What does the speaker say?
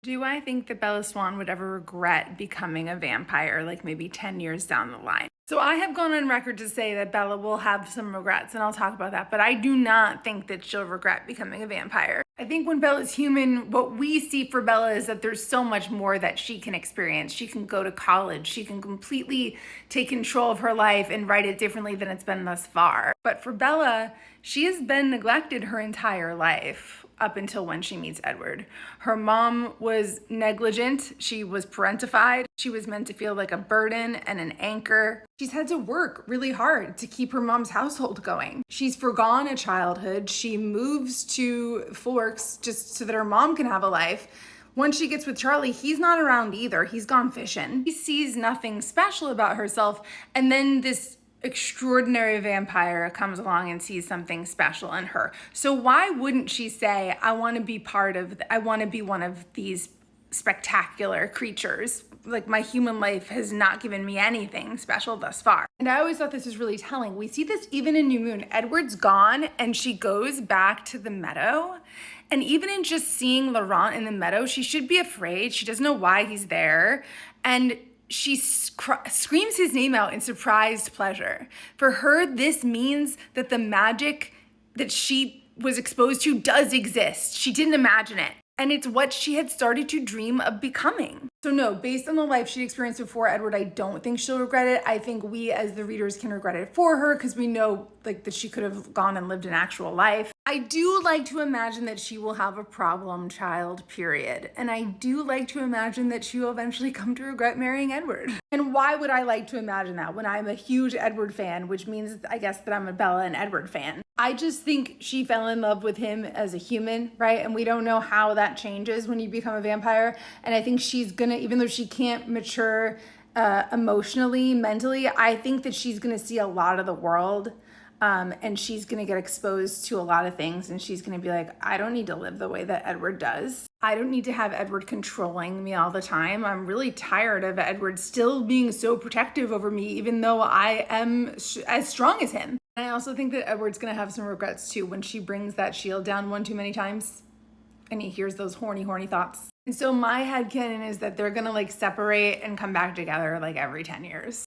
Do I think that Bella Swan would ever regret becoming a vampire, like maybe 10 years down the line? So I have gone on record to say that Bella will have some regrets, and I'll talk about that, but I do not think that she'll regret becoming a vampire. I think when Bella's human, what we see for Bella is that there's so much more that she can experience. She can go to college, she can completely take control of her life and write it differently than it's been thus far. But for Bella, she has been neglected her entire life up until when she meets Edward. Her mom was negligent. She was parentified. She was meant to feel like a burden and an anchor. She's had to work really hard to keep her mom's household going. She's forgone a childhood. She moves to Forks just so that her mom can have a life. Once she gets with Charlie, he's not around either. He's gone fishing. He sees nothing special about herself. And then this extraordinary vampire comes along and sees something special in her. So why wouldn't she say, I want to be I want to be one of these spectacular creatures? Like, my human life has not given me anything special thus far. And I always thought this was really telling. We see this even in New Moon. Edward's gone and she goes back to the meadow. And even in just seeing Laurent in the meadow, she should be afraid. She doesn't know why he's there. And she screams his name out in surprised pleasure. For her, this means that the magic that she was exposed to does exist. She didn't imagine it. And it's what she had started to dream of becoming. So no, based on the life she experienced before Edward, I don't think she'll regret it. I think we as the readers can regret it for her because we know like that she could have gone and lived an actual life. I do like to imagine that she will have a problem child, period. And I do like to imagine that she will eventually come to regret marrying Edward. And why would I like to imagine that when I'm a huge Edward fan, which means I guess that I'm a Bella and Edward fan? I just think she fell in love with him as a human, right? And we don't know how that changes when you become a vampire. And I think she's gonna, even though she can't mature emotionally, mentally, I think that she's gonna see a lot of the world. And she's gonna get exposed to a lot of things, and she's gonna be like, I don't need to live the way that Edward does. I don't need to have Edward controlling me all the time. I'm really tired of Edward still being so protective over me, even though I am as strong as him. And I also think that Edward's gonna have some regrets too when she brings that shield down one too many times and he hears those horny thoughts. And so my headcanon is that they're gonna like separate and come back together like every 10 years.